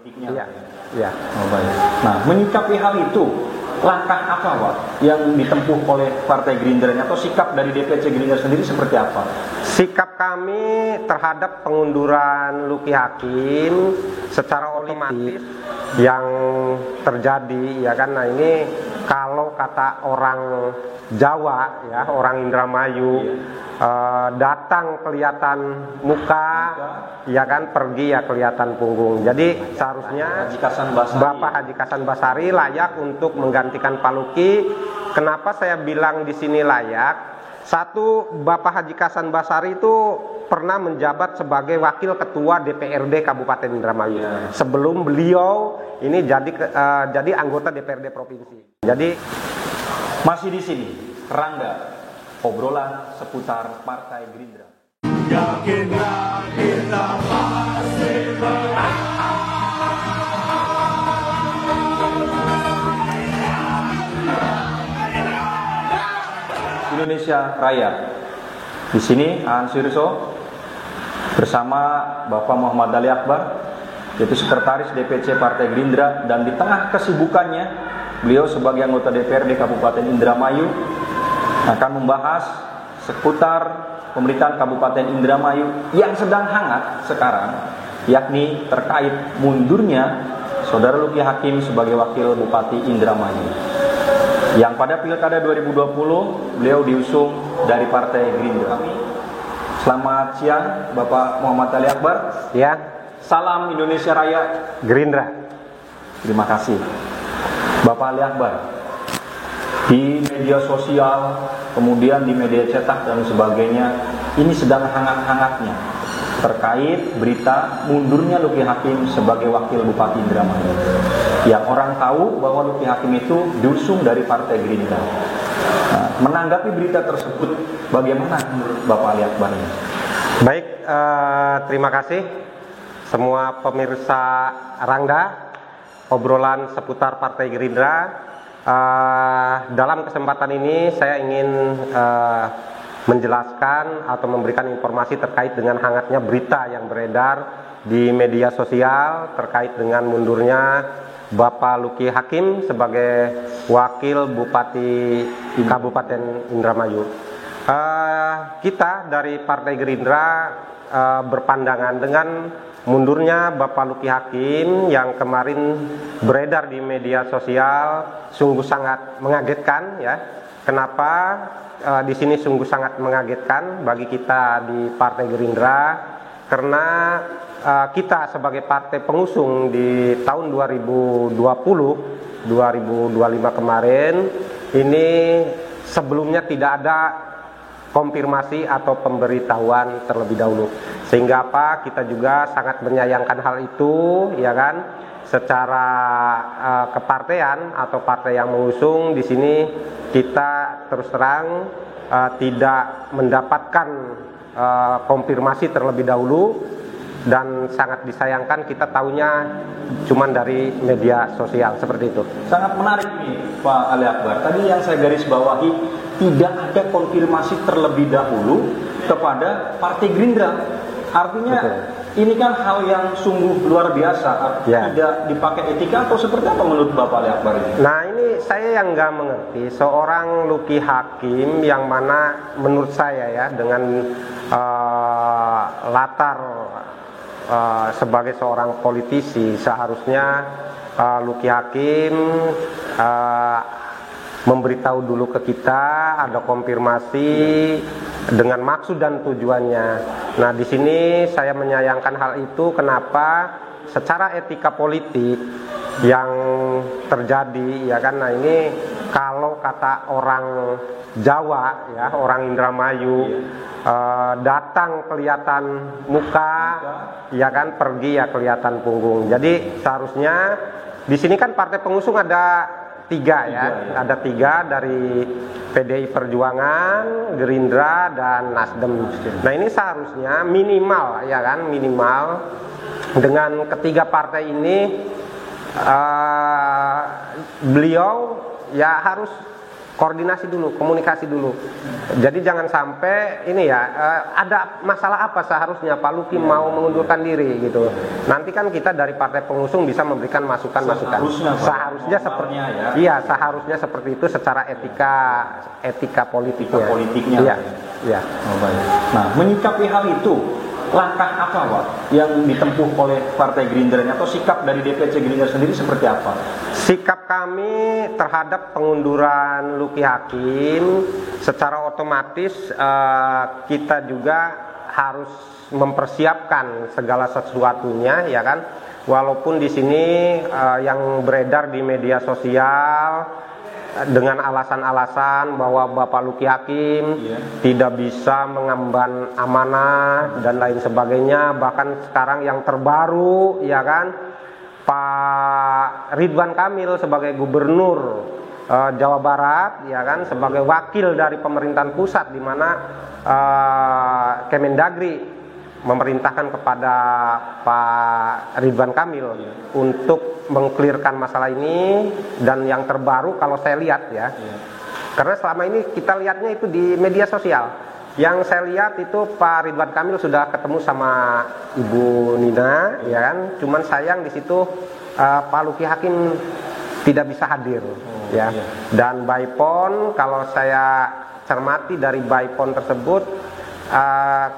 Iya, iya. Oh, baik. Nah, menyikapi hal itu, langkah apa, Pak, yang ditempuh oleh Partai Gerindra atau sikap dari DPC Gerindra sendiri seperti apa? Sikap kami terhadap pengunduran Luki Hakim secara otomatis yang terjadi, ya kan. Nah, ini kalau kata orang Jawa, ya, orang Indramayu, datang kelihatan muka, ya kan, pergi ya kelihatan punggung. Jadi seharusnya Bapak Haji Kasan Basari layak untuk menggantikan Pak Luki. Kenapa saya bilang di sini layak? Satu, Bapak Haji Kasan Basari itu pernah menjabat sebagai Wakil Ketua DPRD Kabupaten Indramayu. Sebelum beliau ini jadi anggota DPRD Provinsi. Jadi masih di sini, Rangga, obrolan seputar Partai Gerindra. Yakinlah kita pasti menang. Indonesia Raya. Di sini Aan Sirso bersama Bapak Muhammad Ali Akbar, yaitu Sekretaris DPC Partai Gerindra, dan di tengah kesibukannya beliau sebagai anggota DPRD Kabupaten Indramayu akan membahas seputar pemerintahan Kabupaten Indramayu yang sedang hangat sekarang, yakni terkait mundurnya Saudara Luki Hakim sebagai Wakil Bupati Indramayu, yang pada Pilkada 2020 beliau diusung dari Partai Gerindra. Selamat siang, Bapak Muhammad Ali Akbar. ya, Salam Indonesia Raya Gerindra. Terima kasih. Bapak Ali Akbar, di media sosial, kemudian di media cetak dan sebagainya, ini sedang hangat-hangatnya terkait berita mundurnya Luki Hakim sebagai Wakil Bupati Indramayu, yang orang tahu bahwa Luki Hakim itu diusung dari Partai Gerindra. Nah, menanggapi berita tersebut, bagaimana menurut Bapak Ali Akbar? Baik, terima kasih semua pemirsa Rangga, obrolan seputar Partai Gerindra. Dalam kesempatan ini saya ingin menjelaskan atau memberikan informasi terkait dengan hangatnya berita yang beredar di media sosial terkait dengan mundurnya Bapak Luki Hakim sebagai Wakil Bupati Kabupaten Indramayu. Kita dari Partai Gerindra berpandangan dengan mundurnya Bapak Luki Hakim yang kemarin beredar di media sosial sungguh sangat mengagetkan, ya. Kenapa di sini sungguh sangat mengagetkan bagi kita di Partai Gerindra? Karena kita sebagai partai pengusung di tahun 2020-2025 kemarin ini sebelumnya tidak ada konfirmasi atau pemberitahuan terlebih dahulu, sehingga apa, kita juga sangat menyayangkan hal itu, ya kan. Secara kepartean atau partai yang mengusung di sini kita terus terang tidak mendapatkan konfirmasi terlebih dahulu, dan sangat disayangkan kita tahunya cuma dari media sosial seperti itu. Sangat menarik nih Pak Ali Akbar. Tadi yang saya garis bawahi, tidak ada konfirmasi terlebih dahulu kepada Partai Gerindra. Artinya betul, ini kan hal yang sungguh luar biasa. Ya. Tidak dipakai etika atau seperti apa menurut Bapak Ali Akbar ini? Nah, ini saya yang nggak mengerti, seorang Luki Hakim yang mana menurut saya, ya, dengan latar sebagai seorang politisi, seharusnya Luki Hakim memberitahu dulu ke kita, ada konfirmasi dengan maksud dan tujuannya. Nah, di sini saya menyayangkan hal itu. Kenapa? Secara etika politik yang terjadi, ya kan. Nah, ini kalau kata orang Jawa, ya, orang Indramayu, datang kelihatan muka, ya kan, pergi ya kelihatan punggung. Jadi seharusnya di sini kan partai pengusung ada tiga, ya, ada tiga dari PDI Perjuangan, Gerindra, dan Nasdem. Nah, ini seharusnya minimal, ya kan, minimal dengan ketiga partai ini beliau ya harus koordinasi dulu, komunikasi dulu. Jadi jangan sampai ini ya, ada masalah apa seharusnya Pak Luki mau mengundurkan diri gitu. Nanti kan kita dari partai pengusung bisa memberikan masukan-masukan. Seharusnya seperti ya. Iya, seharusnya seperti itu secara etika politiknya. Iya. Iya. Oh, baik. Nah, menyikapi hal itu, langkah apa Pak yang ditempuh oleh Partai Gerindra atau sikap dari DPC Gerindra sendiri seperti apa? Sikap kami terhadap pengunduran Luki Hakim secara otomatis kita juga harus mempersiapkan segala sesuatunya, ya kan? Walaupun di sini yang beredar di media sosial dengan alasan-alasan bahwa Bapak Luki Hakim tidak bisa mengemban amanah dan lain sebagainya, bahkan sekarang yang terbaru ya kan Pak Ridwan Kamil sebagai gubernur Jawa Barat ya kan sebagai wakil dari pemerintahan pusat, di mana Kemendagri memerintahkan kepada Pak Ridwan Kamil untuk mengklirkan masalah ini. Dan yang terbaru kalau saya lihat ya, karena selama ini kita lihatnya itu di media sosial, yang saya lihat itu Pak Ridwan Kamil sudah ketemu sama Ibu Nina ya kan, cuman sayang di situ Pak Luki Hakim tidak bisa hadir ya. Dan Baipon, kalau saya cermati dari Baipon tersebut,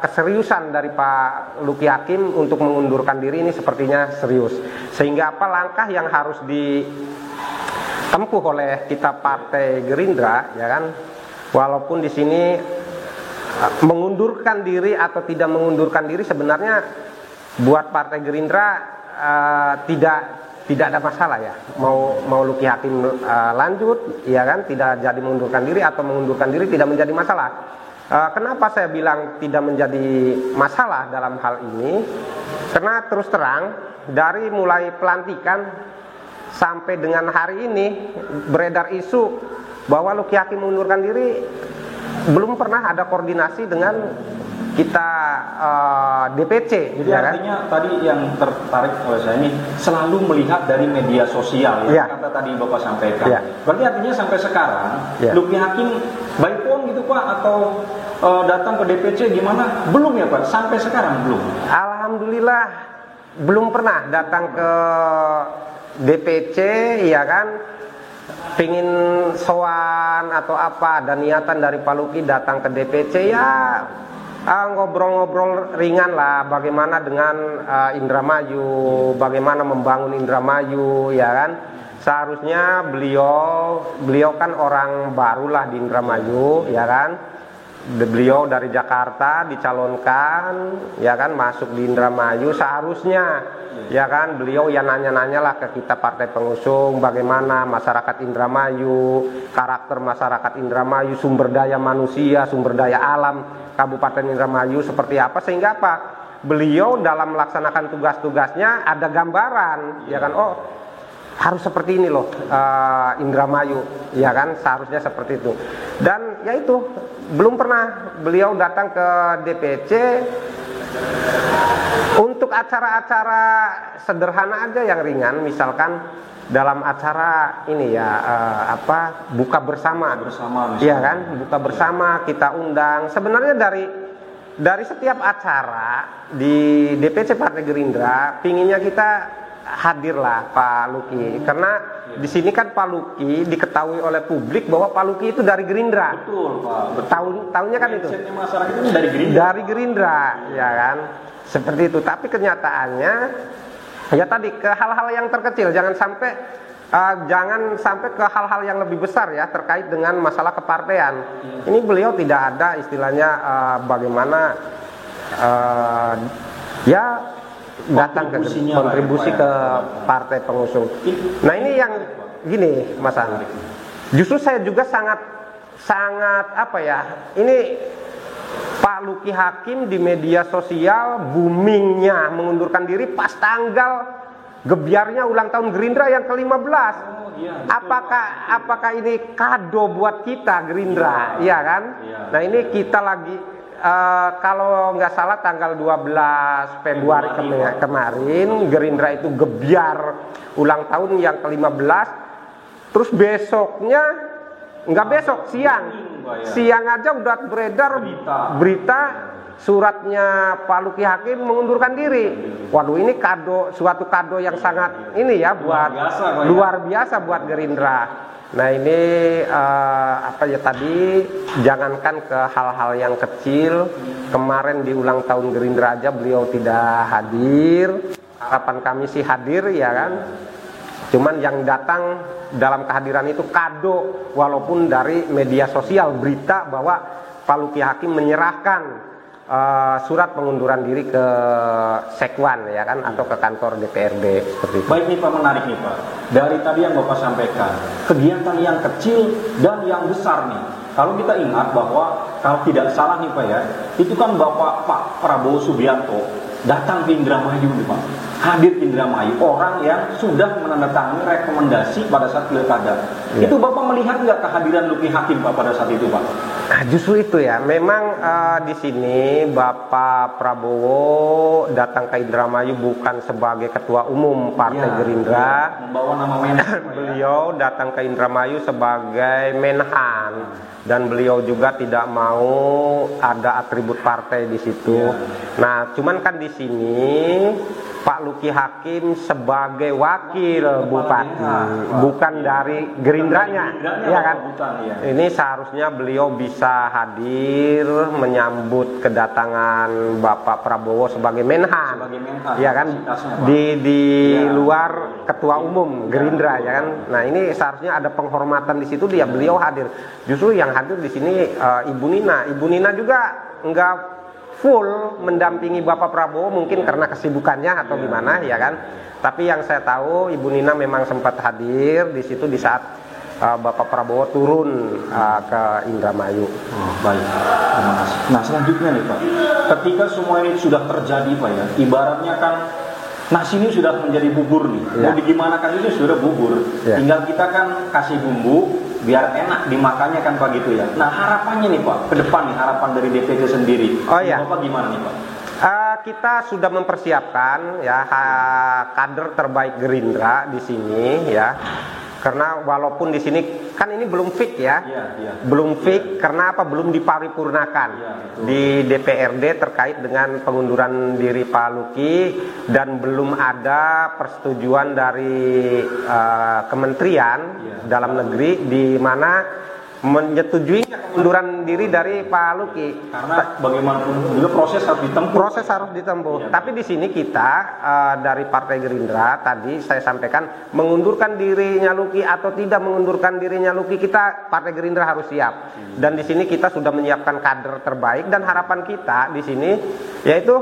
keseriusan dari Pak Luki Hakim untuk mengundurkan diri ini sepertinya serius, sehingga apa langkah yang harus ditempuh oleh kita Partai Gerindra ya kan, walaupun di sini mengundurkan diri atau tidak mengundurkan diri sebenarnya buat Partai Gerindra tidak ada masalah ya, mau Luki Hakim lanjut ya kan, tidak jadi mengundurkan diri atau mengundurkan diri tidak menjadi masalah. Kenapa saya bilang tidak menjadi masalah dalam hal ini? Karena terus terang dari mulai pelantikan sampai dengan hari ini beredar isu bahwa Luki Hakim mengundurkan diri, belum pernah ada koordinasi dengan kita DPC. Jadi ya artinya kan? Tadi yang tertarik oleh saya ini selalu melihat dari media sosial ya, kata tadi Bapak sampaikan. Berarti artinya sampai sekarang Luki Hakim by phone gitu Pak atau datang ke DPC gimana? Belum ya Pak? Sampai sekarang belum? Alhamdulillah belum pernah datang ke DPC ya kan, pingin sowan atau apa, ada niatan dari Pak Luki datang ke DPC ya, ngobrol-ngobrol ringan lah, bagaimana dengan Indramayu, bagaimana membangun Indramayu ya kan. Seharusnya beliau kan orang barulah di Indramayu ya kan. Beliau dari Jakarta dicalonkan ya kan, masuk di Indramayu, seharusnya ya kan beliau ya nanya-nanya lah ke kita partai pengusung bagaimana masyarakat Indramayu, karakter masyarakat Indramayu, sumber daya manusia, sumber daya alam Kabupaten Indramayu seperti apa, sehingga apa beliau dalam melaksanakan tugas-tugasnya ada gambaran ya kan, oh harus seperti ini loh Indramayu ya kan, seharusnya seperti itu. Dan ya itu belum pernah beliau datang ke DPC untuk acara-acara sederhana aja yang ringan, misalkan dalam acara ini ya buka bersama ya kan, buka bersama kita undang. Sebenarnya dari setiap acara di DPC Partai Gerindra pinginnya kita hadirlah Pak Luki, karena di sini kan Pak Luki diketahui oleh publik bahwa Pak Luki itu dari Gerindra. Betul Pak. Tahunnya kan itu. Masyarakat itu dari Gerindra. Dari Gerindra, ya kan. Seperti itu. Tapi kenyataannya ya tadi ke hal-hal yang terkecil, jangan sampai ke hal-hal yang lebih besar ya terkait dengan masalah kepartean. Ini beliau tidak ada istilahnya bagaimana ya datang ke kontribusi ke partai pengusung. Nah ini yang gini Mas Andri, justru saya juga sangat apa ya, ini Pak Luki Hakim di media sosial boomingnya mengundurkan diri pas tanggal gebiarnya ulang tahun Gerindra yang ke-15. Apakah ini kado buat kita Gerindra, ya kan? Nah ini kita lagi kalau nggak salah tanggal 12 Februari kemarin Gerindra itu gebiar ulang tahun yang ke-15. Terus besoknya nggak besok, siang. Siang aja udah beredar berita suratnya Pak Luki Hakim mengundurkan diri. Waduh, ini suatu kado yang sangat ini ya buat luar biasa buat Gerindra. Nah ini apa ya tadi, jangankan ke hal-hal yang kecil, kemarin di ulang tahun Gerindra aja beliau tidak hadir. Harapan kami sih hadir ya kan. Cuman yang datang dalam kehadiran itu kado, walaupun dari media sosial berita bahwa Pak Luki Hakim menyerahkan surat pengunduran diri ke Sekwan ya kan, atau ke kantor DPRD seperti itu. Baik nih Pak, menarik nih Pak. Dari tadi yang Bapak sampaikan, kegiatan yang kecil dan yang besar nih. Kalau kita ingat bahwa kalau tidak salah nih Pak ya, itu kan Pak Prabowo Subianto datang ke Indramayu nih Pak. Hadir ke Indramayu, orang yang sudah menandatangani rekomendasi pada saat pilkada. Ya. Itu Bapak melihat nggak kehadiran Luki Hakim Pak pada saat itu Pak? Nah, justru itu ya, memang di sini Bapak Prabowo datang ke Indramayu bukan sebagai ketua umum Partai Gerindra, membawa nama Menhan. Beliau datang ke Indramayu sebagai Menhan, dan beliau juga tidak mau ada atribut partai di situ. Nah, cuman kan di sini Pak Luki Hakim sebagai wakil bupati, bukan dari Gerindranya, ya kan? Ini seharusnya beliau bisa hadir menyambut kedatangan Bapak Prabowo sebagai Menhan, ya kan? Di luar ketua umum Gerindra, ya kan? Nah ini seharusnya ada penghormatan di situ, beliau hadir. Justru yang hadir di sini Ibu Nina. Ibu Nina juga enggak full mendampingi Bapak Prabowo, mungkin karena kesibukannya atau gimana ya kan. Tapi yang saya tahu Ibu Nina memang sempat hadir di situ di saat Bapak Prabowo turun ke Indramayu. Oh, baik, terima kasih. Nah selanjutnya nih Pak, ketika semua ini sudah terjadi Pak ya, ibaratnya kan nasi ini sudah menjadi bubur nih. Mau digimanakan ini sudah bubur. Tinggal kita kan kasih bumbu biar enak dimakannya kan Pak gitu ya. Nah harapannya nih Pak, ke depan nih harapan dari DPC sendiri. Bapak gimana nih Pak? Kita sudah mempersiapkan ya kader terbaik Gerindra di sini ya. Karena walaupun di sini kan ini belum fix ya, belum fix karena apa? Belum diparipurnakan di DPRD terkait dengan pengunduran diri Pak Luki, dan belum ada persetujuan dari Kementerian Dalam Negeri di mana menyetujui pengunduran diri dari Pak Luki. Karena bagaimanapun juga proses harus ditempuh. Tapi di sini kita dari Partai Gerindra tadi saya sampaikan, mengundurkan dirinya Luki atau tidak mengundurkan dirinya Luki, kita Partai Gerindra harus siap. Dan di sini kita sudah menyiapkan kader terbaik, dan harapan kita di sini yaitu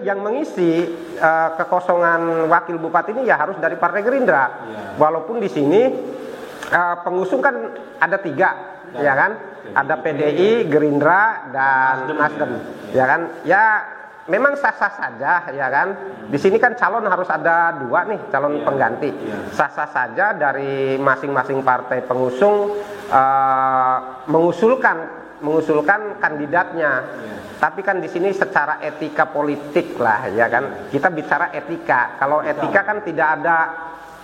yang mengisi kekosongan wakil bupati ini ya harus dari Partai Gerindra. Walaupun di sini pengusung kan ada 3, ya kan? Ada PDI, Gerindra, dan Nasdem, ya kan? Ya memang sah-sah saja, ya kan? Di sini kan calon harus ada 2 nih, calon pengganti. Sah-sah saja dari masing-masing partai pengusung mengusulkan kandidatnya. Tapi kan di sini secara etika politik lah, ya kan? Kita bicara etika. Kalau etika kan tidak ada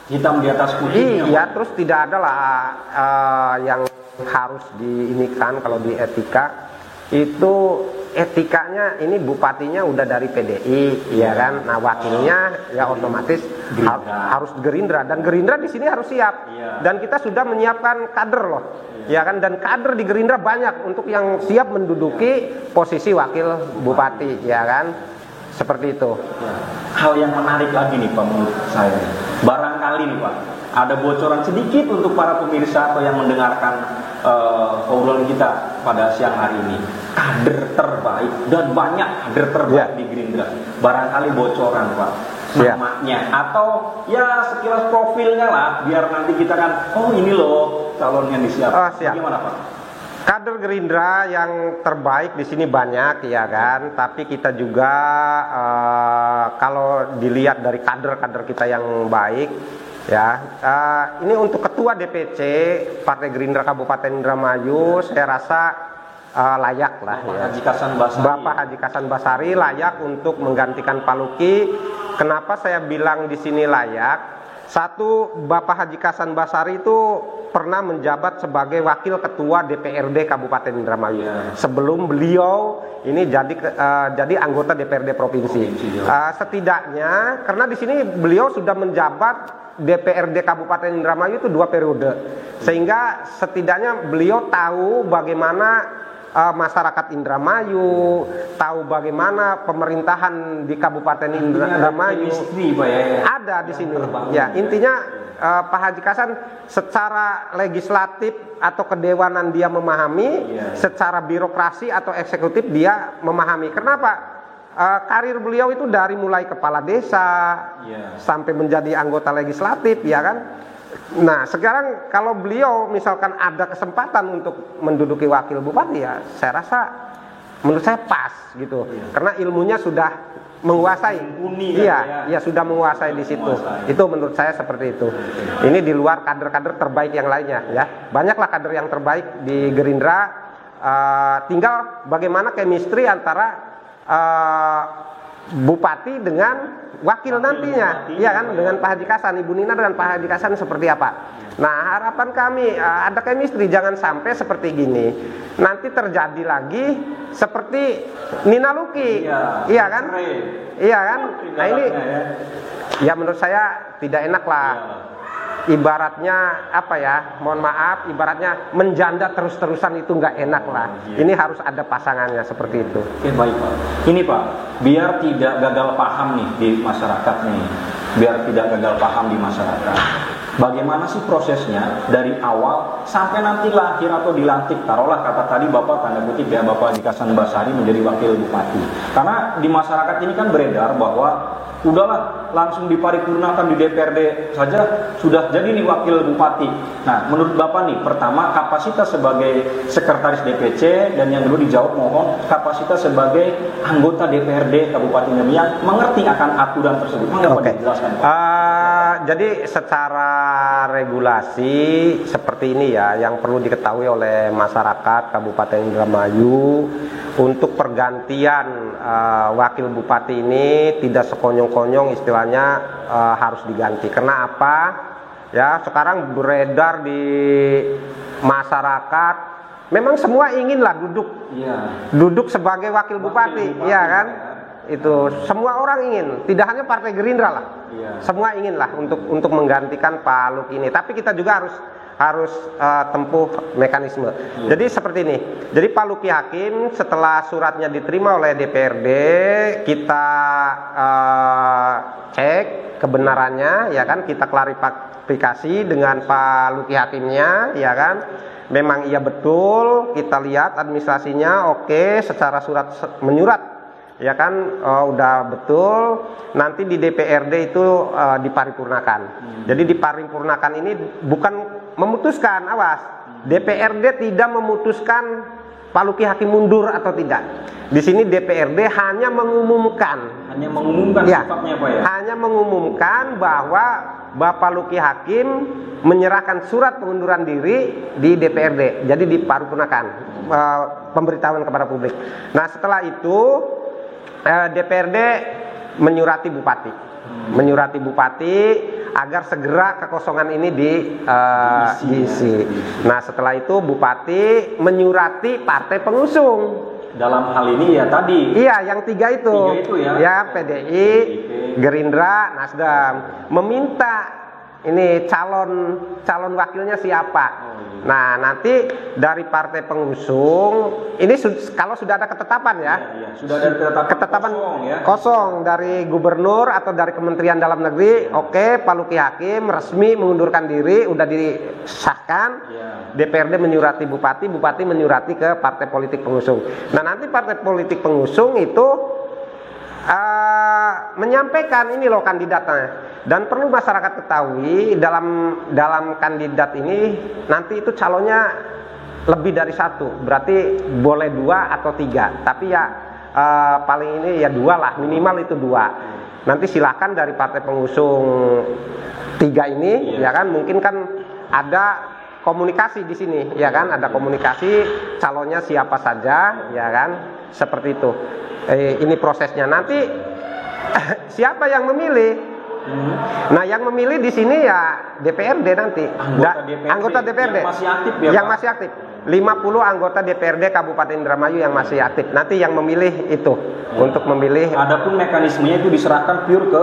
hitam di atas putih. Iya, terus tidak ada lah yang harus diinikan. Kalau di etika itu etikanya ini bupatinya udah dari PDI, ya kan. Nah wakilnya ya otomatis harus Gerindra, dan Gerindra di sini harus siap. Dan kita sudah menyiapkan kader loh, ya kan. Dan kader di Gerindra banyak untuk yang siap menduduki posisi wakil bupati, ya kan. Seperti itu. Hal yang menarik lagi nih Pak menurut saya, barangkali nih Pak, ada bocoran sedikit untuk para pemirsa atau yang mendengarkan obrolan kita pada siang hari ini. Kader terbaik, dan banyak kader terbaik di Gerindra. Barangkali bocoran Pak, namanya atau ya sekilas profilnya lah, biar nanti kita kan, oh ini loh calon yang disiapkan. Gimana Pak? Kader Gerindra yang terbaik di sini banyak, ya kan. Tapi kita juga kalau dilihat dari kader-kader kita yang baik, ya. Ini untuk Ketua DPC Partai Gerindra Kabupaten Indramayu, saya rasa layak lah. Bapak Haji Kasan Basari layak untuk menggantikan Pak Luki. Kenapa saya bilang di sini layak? Satu, Bapak Haji Kasan Basari itu pernah menjabat sebagai wakil ketua DPRD Kabupaten Indramayu. Sebelum beliau ini jadi anggota DPRD provinsi. Setidaknya karena di sini beliau sudah menjabat DPRD Kabupaten Indramayu itu 2 periode, sehingga setidaknya beliau tahu bagaimana masyarakat Indramayu, tahu bagaimana pemerintahan di Kabupaten Indramayu. Ada di sini. Ya, intinya Pak Haji Kasan secara legislatif atau kedewanan dia memahami, secara birokrasi atau eksekutif dia memahami. Kenapa? Karir beliau itu dari mulai kepala desa sampai menjadi anggota legislatif, ya kan? Nah, sekarang kalau beliau misalkan ada kesempatan untuk menduduki wakil bupati, ya saya rasa menurut saya pas gitu. Karena ilmunya sudah menguasai. Iya, sudah menguasai di situ. Itu menurut saya seperti itu. Ini di luar kader-kader terbaik yang lainnya, ya. Banyaklah kader yang terbaik di Gerindra. Tinggal bagaimana chemistry antara bupati dengan wakil nantinya, iya kan, dengan Pak Haji Kasan, Ibu Nina dengan Pak Haji Kasan seperti apa. Nah, harapan kami ada chemistry, jangan sampai seperti gini nanti terjadi lagi seperti Nina Luki, iya kan, iya kan. Nah ini ya menurut saya tidak enak lah. Ibaratnya apa ya, mohon maaf, ibaratnya menjanda terus-terusan itu nggak enak lah. Ini harus ada pasangannya seperti itu. Oke, baik Pak. Ini Pak, biar tidak gagal paham nih di masyarakat nih, biar tidak gagal paham di masyarakat. Bagaimana sih prosesnya dari awal sampai nanti lahir atau dilantik? Taruhlah kata tadi Bapak tanda kutip ya, Bapak Haji Kasan Basari menjadi wakil bupati. Karena di masyarakat ini kan beredar bahwa udahlah langsung diparipurnakan di DPRD saja sudah jadi nih wakil bupati. Nah, menurut Bapak nih, pertama kapasitas sebagai sekretaris DPC, dan yang kedua dijawab mohon kapasitas sebagai anggota DPRD Kabupaten Indramayu yang mengerti akan aturan tersebut. Dapat dijelaskan Pak? Jadi secara regulasi seperti ini ya, yang perlu diketahui oleh masyarakat Kabupaten Indramayu, untuk pergantian wakil bupati ini tidak sekonyong-konyong istilahnya harus diganti. Karena apa? Ya, sekarang beredar di masyarakat, memang semua inginlah duduk sebagai wakil bupati, ya kan? Itu semua orang ingin, tidak hanya Partai Gerindra lah, semua inginlah untuk menggantikan Pak Luk ini. Tapi kita juga harus tempuh mekanisme. Jadi seperti ini. Jadi Pak Luki Hakim setelah suratnya diterima oleh DPRD, kita cek kebenarannya, ya kan, kita klarifikasi dengan Pak Luki Hakimnya, ya kan. Memang iya betul, kita lihat administrasinya oke, secara menyurat, ya kan, udah betul. Nanti di DPRD itu diparipurnakan. Jadi diparipurnakan ini bukan memutuskan, awas, DPRD tidak memutuskan Pak Luki Hakim mundur atau tidak. Di sini DPRD hanya mengumumkan. Sifatnya Pak ya? Hanya mengumumkan bahwa Bapak Luki Hakim menyerahkan surat pengunduran diri di DPRD. Jadi diparipurnakan, pemberitahuan kepada publik. Nah, setelah itu DPRD menyurati bupati agar segera kekosongan ini diisi. Nah, setelah itu bupati menyurati partai pengusung. Dalam hal ini ya tadi. Iya, yang tiga itu ya, PDI, Gerindra, Nasdem, meminta ini calon wakilnya siapa. Nah, nanti dari partai pengusung ini kalau sudah ada ketetapan ya, sudah ada ketetapan kosong dari gubernur atau dari Kementerian Dalam Negeri, oke, Pak Luki Hakim resmi mengundurkan diri, udah disahkan. DPRD menyurati bupati menyurati ke partai politik pengusung. Nah, nanti partai politik pengusung itu menyampaikan ini loh kandidatnya. Dan perlu masyarakat ketahui, dalam kandidat ini nanti itu calonnya lebih dari satu, berarti boleh 2 atau 3, tapi ya paling ini ya 2 lah, minimal itu 2. Nanti silakan dari partai pengusung 3 ini, ya kan, mungkin kan ada komunikasi di sini, ya kan, ada komunikasi calonnya siapa saja, ya kan, seperti itu. Ini prosesnya nanti siapa yang memilih? Nah, yang memilih di sini ya DPRD nanti. Anggota DPRD yang masih aktif ya, yang Pak? masih aktif. 50 anggota DPRD Kabupaten Indramayu yang masih aktif. Nanti yang memilih itu untuk memilih. Adapun mekanismenya itu diserahkan pure ke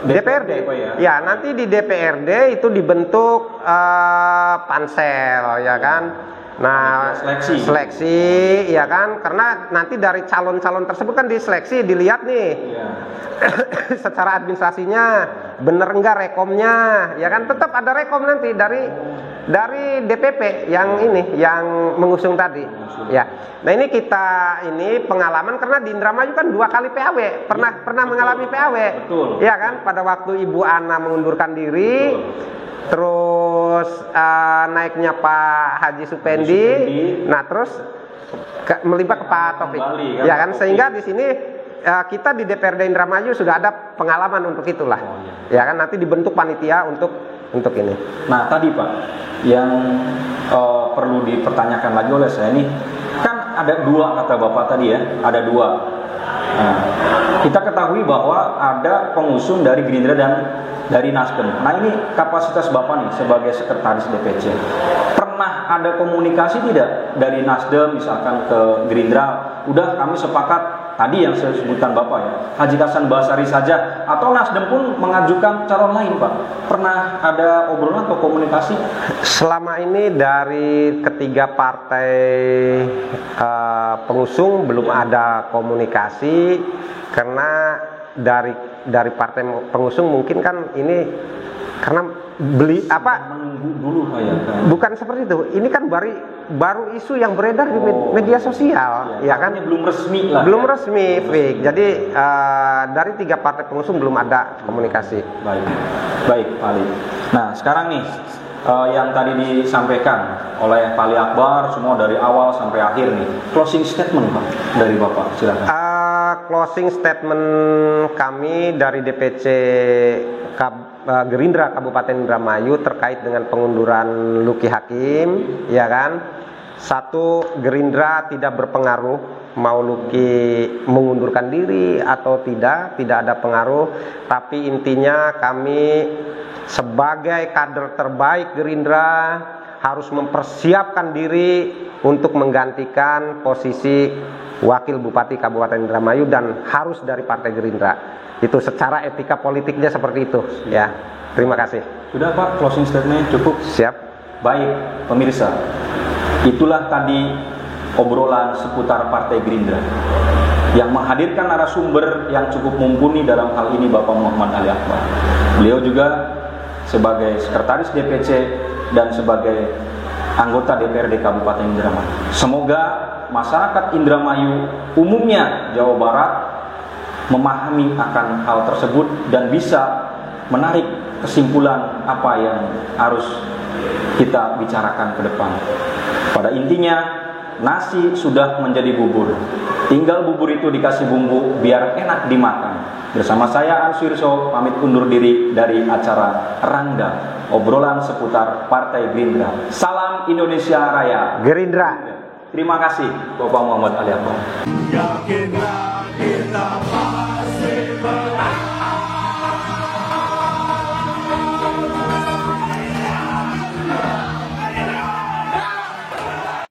DPRD. Pak, ya? Ya, nanti di DPRD itu dibentuk pansel, ya kan. Nah, seleksi, ya kan, karena nanti dari calon-calon tersebut kan diseleksi, dilihat nih, Iya. secara administrasinya bener enggak rekomnya, ya kan, tetap ada rekom nanti dari DPP yang ini, yang mengusung tadi, ya. Nah ini kita pengalaman karena di Indramayu kan 2 kali PAW, pernah mengalami PAW, Betul. ya kan, pada waktu Ibu Ana mengundurkan diri. Terus naiknya Pak Haji Supendi, nah terus melibat ke Pak Taufik, Kembali, ya kan, Pak sehingga di sini kita di DPRD Indramayu sudah ada pengalaman untuk itulah, ya kan, nanti dibentuk panitia untuk ini. Nah tadi Pak, yang perlu dipertanyakan lagi oleh saya ini, kan ada 2 kata Bapak tadi ya, ada 2. Nah, kita ketahui bahwa ada pengusung dari Gerindra dan dari Nasdem. Nah ini kapasitas Bapak nih sebagai sekretaris DPC, pernah ada komunikasi tidak dari Nasdem misalkan ke Gerindra, udah kami sepakat tadi yang saya sebutkan Bapak ya, Haji Hasan Basari saja, atau Nasdem pun mengajukan calon lain Pak? Pernah ada obrolan atau komunikasi? Selama ini dari ketiga partai pengusung belum ada komunikasi, karena dari partai pengusung mungkin kan ini karena menunggu dulu ya, kan? Bukan seperti itu. Ini kan baru isu yang beredar di media sosial, ya kan? Belum resmi lah. Belum resmi, Fik. Jadi dari 3 partai pengusung belum ada komunikasi. Baik, Pak Ali. Nah, sekarang nih yang tadi disampaikan oleh Pak Ali Akbar semua dari awal sampai akhir nih. Closing statement Pak dari Bapak, silakan. Closing statement kami dari DPC Gerindra Kabupaten Indramayu terkait dengan pengunduran Luki Hakim, ya kan. 1, Gerindra tidak berpengaruh mau Luki mengundurkan diri atau tidak ada pengaruh, tapi intinya kami sebagai kader terbaik Gerindra harus mempersiapkan diri untuk menggantikan posisi Wakil Bupati Kabupaten Indramayu dan harus dari Partai Gerindra. Itu secara etika politiknya seperti itu, ya. Terima kasih. Sudah Pak, closing statement cukup? Siap. Baik, pemirsa. Itulah tadi obrolan seputar Partai Gerindra yang menghadirkan narasumber yang cukup mumpuni dalam hal ini Bapak Muhammad Ali Akbar. Beliau juga sebagai sekretaris DPC dan sebagai anggota DPRD Kabupaten Indramayu. Semoga masyarakat Indramayu umumnya Jawa Barat memahami akan hal tersebut dan bisa menarik kesimpulan apa yang harus kita bicarakan ke depan. Pada intinya, nasi sudah menjadi bubur. Tinggal bubur itu dikasih bumbu biar enak dimakan. Bersama saya Answirso pamit undur diri dari acara Rangda, obrolan seputar Partai Gerindra. Salam Indonesia Raya. Gerindra. Terima kasih Bapak Muhammad Ali Akbar. Yakinlah kita